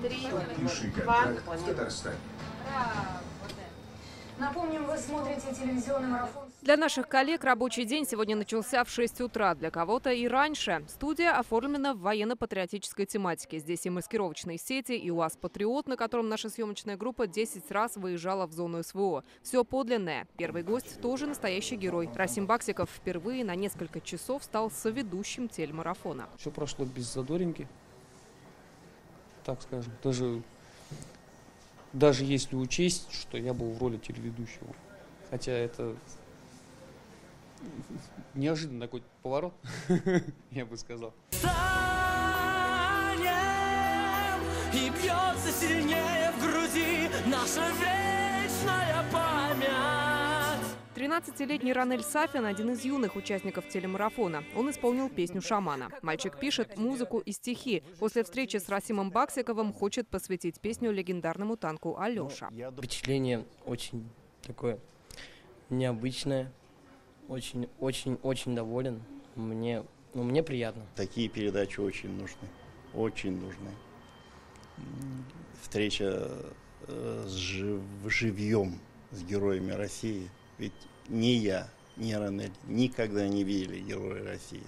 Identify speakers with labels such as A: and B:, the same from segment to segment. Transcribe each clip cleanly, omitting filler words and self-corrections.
A: 3, 2, 1.
B: Напомним, вы смотрите телевизионный марафон.
C: Для наших коллег рабочий день сегодня начался в 6 утра. Для кого-то и раньше. Студия оформлена в военно-патриотической тематике. Здесь и маскировочные сети, и УАЗ «Патриот», на котором наша съемочная группа 10 раз выезжала в зону СВО. Все подлинное. Первый гость тоже настоящий герой. Расим Баксиков впервые на несколько часов стал соведущим телемарафона.
D: Все прошло без задоринки, так скажем. Даже если учесть, что я был в роли телеведущего. Хотя это неожиданный такой поворот, я бы сказал.
E: И бьется сильнее в груди наша вечная память.
C: 13-летний Ранель Сафин – один из юных участников телемарафона. Он исполнил песню «Шамана». Мальчик пишет музыку и стихи. После встречи с Расимом Баксиковым хочет посвятить песню легендарному танку «Алеша».
F: Впечатление очень такое необычное. Очень доволен. Мне приятно.
G: Такие передачи очень нужны. Очень нужны. Встреча живьем с героями России. Ведь ни я, ни Ранель никогда не видели героя России.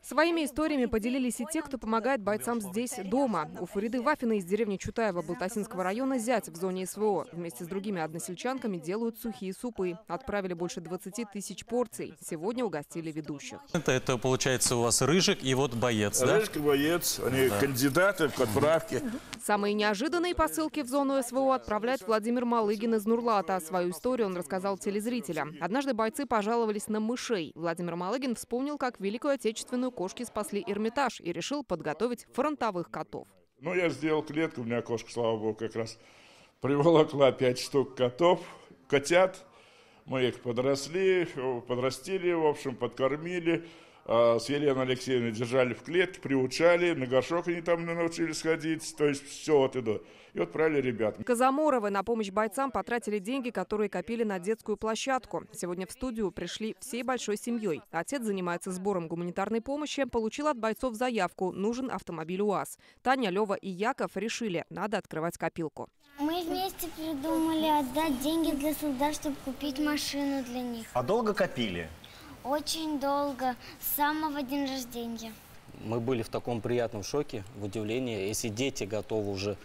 C: Своими историями поделились и те, кто помогает бойцам здесь, дома. У Фариды Вафиной из деревни Чутаева Балтасинского района зять в зоне СВО. Вместе с другими односельчанками делают сухие супы. Отправили больше 20 тысяч порций. Сегодня угостили ведущих.
H: Это получается у вас Рыжик и вот боец, да?
I: Рыжик и боец, они кандидаты к отправке.
C: Самые неожиданные посылки в зону СВО отправляет Владимир Малыгин из Нурлата. Свою историю он рассказал телезрителям. Однажды бойцы пожаловались на мышей. Владимир Малыгин вспомнил, как в Великую Отечественную кошки спасли Эрмитаж и решил подготовить фронтовых котов.
I: Я сделал клетку, у меня кошка, слава богу, как раз приволокла 5 штук котят. Мы их подрастили, в общем, подкормили. С Еленой Алексеевной держали в клетке, приучали, на горшок они там научились ходить, то есть все от и до. И отправили ребят.
C: Казаморовы на помощь бойцам потратили деньги, которые копили на детскую площадку. Сегодня в студию пришли всей большой семьей. Отец занимается сбором гуманитарной помощи, получил от бойцов заявку, нужен автомобиль УАЗ. Таня, Лева и Яков решили, надо открывать копилку.
J: Мы вместе придумали отдать деньги для солдат, чтобы купить машину для них.
K: А долго копили?
J: Очень долго, с самого дня рождения.
F: Мы были в таком приятном шоке, в удивлении. Если дети готовы уже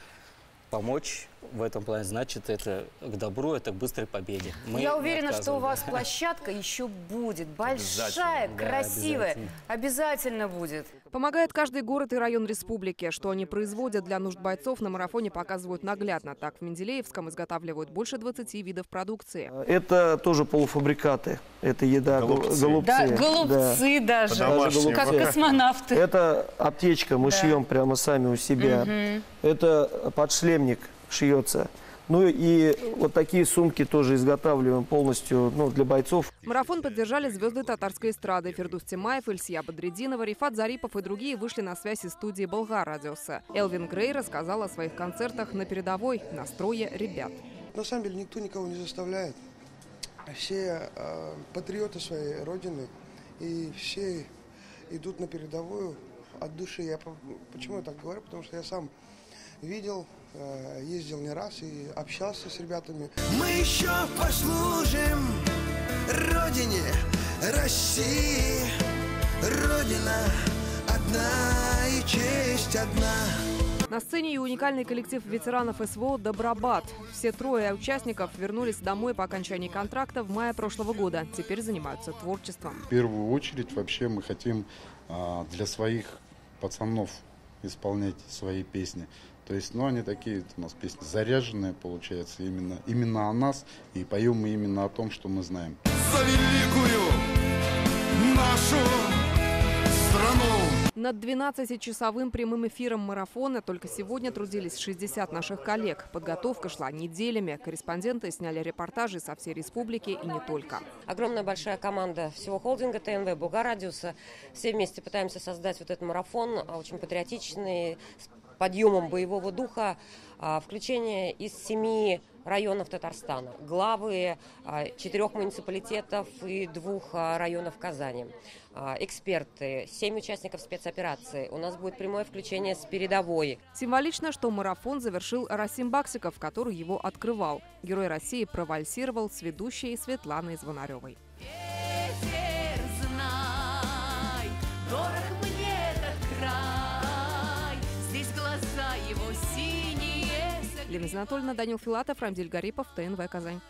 F: помочь в этом плане, значит, это к добру, это к быстрой победе.
B: Я уверена, что у вас площадка еще будет. Большая, красивая. Обязательно будет.
C: Помогает каждый город и район республики. Что они производят для нужд бойцов, на марафоне показывают наглядно. Так, в Менделеевском изготавливают больше 20 видов продукции.
D: Это тоже полуфабрикаты. Это еда, голубцы.
B: Да, голубцы даже, как космонавты.
D: Это аптечка, мы шьем прямо сами у себя. Это подшлемник шьется. И вот такие сумки тоже изготавливаем полностью для бойцов.
C: Марафон поддержали звезды татарской эстрады. Фирдус Тимаев, Ильсия Бадреддинова, Рифат Зарипов и другие вышли на связь из студии Болгар-радиоса. Элвин Грей рассказал о своих концертах на передовой, настрое ребят.
L: На самом деле никто никого не заставляет. Все патриоты своей родины, и все идут на передовую от души. Почему я так говорю? Потому что я сам видел, ездил не раз и общался с ребятами.
E: Мы еще послужим Родине России. Родина одна и честь одна.
C: На сцене и уникальный коллектив ветеранов СВО «Добробат». Все трое участников вернулись домой по окончании контракта в мае прошлого года. Теперь занимаются творчеством.
M: В первую очередь вообще мы хотим для своих пацанов исполнять свои песни. То есть, они такие у нас песни заряженные, получается, именно о нас. И поем мы именно о том, что мы знаем.
E: За великую нашу страну!
C: Над 12-часовым прямым эфиром марафона только сегодня трудились 60 наших коллег. Подготовка шла неделями. Корреспонденты сняли репортажи со всей республики и не только.
N: Огромная большая команда всего холдинга ТНВ, Болгар-радиуса. Все вместе пытаемся создать вот этот марафон, очень патриотичный, с подъемом боевого духа. Включение из 7 районов Татарстана, главы 4 муниципалитетов и 2 районов Казани, эксперты, 7 участников спецоперации. У нас будет прямое включение с передовой.
C: Символично, что марафон завершил Расим Баксиков, который его открывал. Герой России провальсировал с ведущей Светланой Звонаревой.
K: Ветер, знай, дорог мне этот край, здесь глаза его синие.
C: Лена Анатольевна, Данил Филатов, Рамзиль Гарипов, ТНВ Казань.